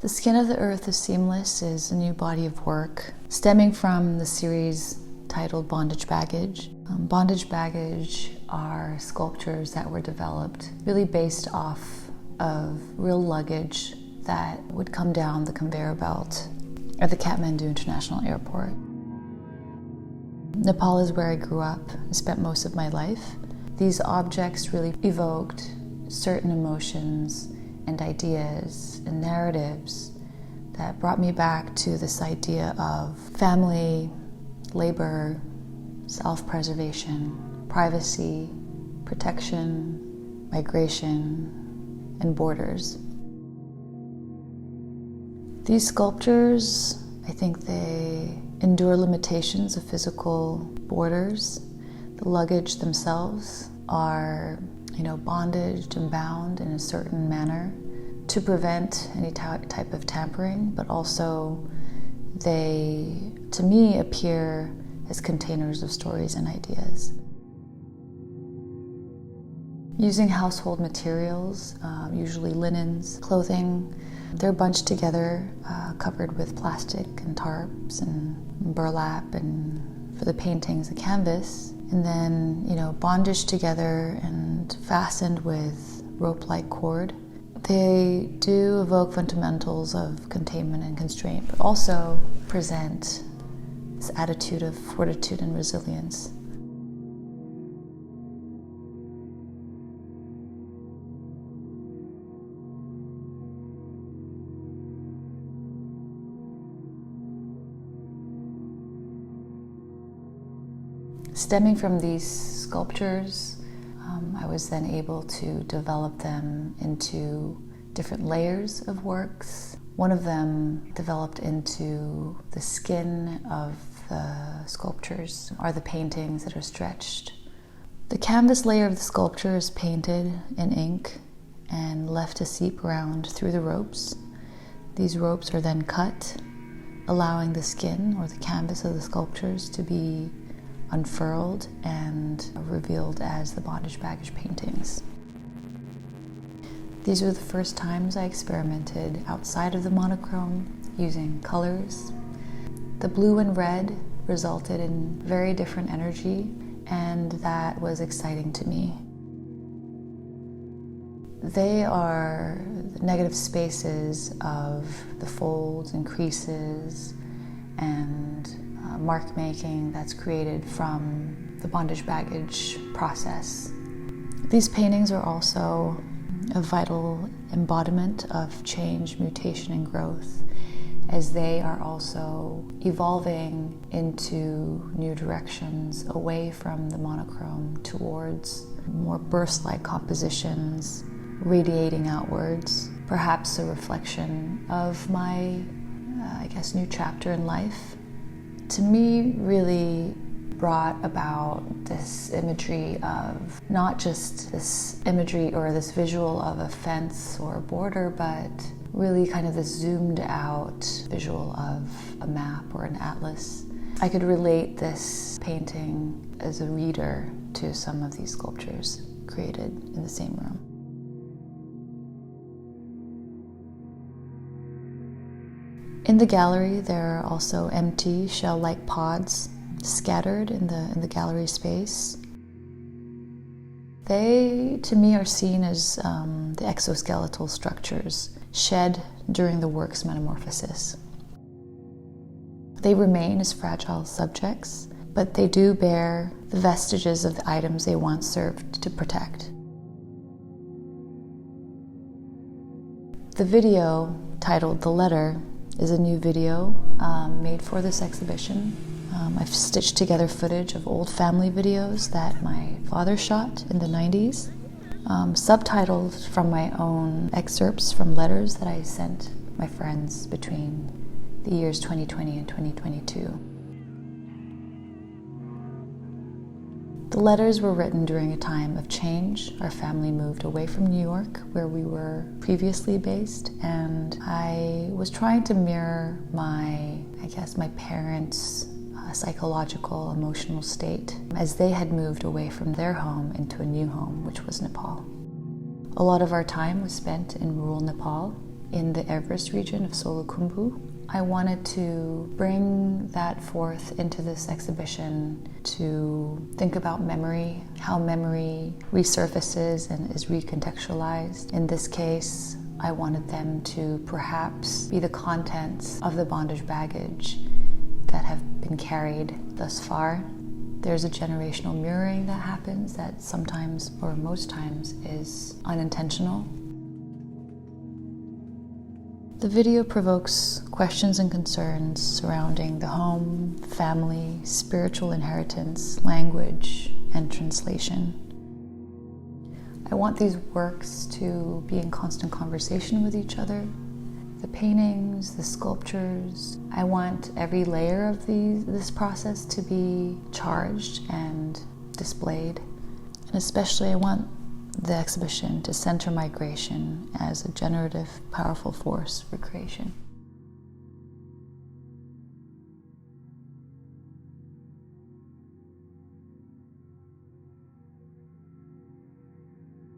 The Skin of the Earth is Seamless is a new body of work stemming from the series titled Bondage Baggage. Bondage Baggage are sculptures that were developed really based off of real luggage that would come down the conveyor belt at the Kathmandu International Airport. Nepal is where I grew up and spent most of my life. These objects really evoked certain emotions and ideas and narratives that brought me back to this idea of family, labor, self-preservation, privacy, protection, migration, and borders. These sculptures, I think they endure limitations of physical borders. The luggage themselves are, bondaged and bound in a certain manner to prevent any type of tampering, but also they, to me, appear as containers of stories and ideas. Using household materials, usually linens, clothing, they're bunched together, covered with plastic and tarps and burlap, and for the paintings, a canvas, and then, bondaged together and fastened with rope-like cord. They do evoke fundamentals of containment and constraint, but also present this attitude of fortitude and resilience. Stemming from these sculptures, I was then able to develop them into different layers of works. One of them developed into the skin of the sculptures are the paintings that are stretched. The canvas layer of the sculpture is painted in ink and left to seep around through the ropes. These ropes are then cut, allowing the skin or the canvas of the sculptures to be unfurled and revealed as the Bondage Baggage paintings. These were the first times I experimented outside of the monochrome using colors. The blue and red resulted in very different energy, and that was exciting to me. They are the negative spaces of the folds and creases and mark making that's created from the bondage baggage process. These paintings are also a vital embodiment of change, mutation, and growth, as they are also evolving into new directions away from the monochrome towards more burst-like compositions, radiating outwards, perhaps a reflection of my, new chapter in life. To me, really brought about this imagery of not just this imagery or this visual of a fence or a border, but really kind of this zoomed out visual of a map or an atlas. I could relate this painting as a reader to some of these sculptures created in the same room. In the gallery, there are also empty shell-like pods scattered in the gallery space. They, to me, are seen as the exoskeletal structures shed during the work's metamorphosis. They remain as fragile subjects, but they do bear the vestiges of the items they once served to protect. The video, titled The Letter, is a new video made for this exhibition. I've stitched together footage of old family videos that my father shot in the 90s, subtitled from my own excerpts from letters that I sent my friends between the years 2020 and 2022. The letters were written during a time of change. Our family moved away from New York, where we were previously based, and I was trying to mirror my parents' psychological, emotional state as they had moved away from their home into a new home, which was Nepal. A lot of our time was spent in rural Nepal, in the Everest region of 𝘴𝘬𝘪𝘯. I wanted to bring that forth into this exhibition to think about memory, how memory resurfaces and is recontextualized. In this case, I wanted them to perhaps be the contents of the bondage baggage that have been carried thus far. There's a generational mirroring that happens that sometimes, or most times, is unintentional. The video provokes questions and concerns surrounding the home, family, spiritual inheritance, language, and translation. I want these works to be in constant conversation with each other. The paintings, the sculptures. I want every layer of this process to be charged and displayed. And especially I want the exhibition to center migration as a generative, powerful force for creation.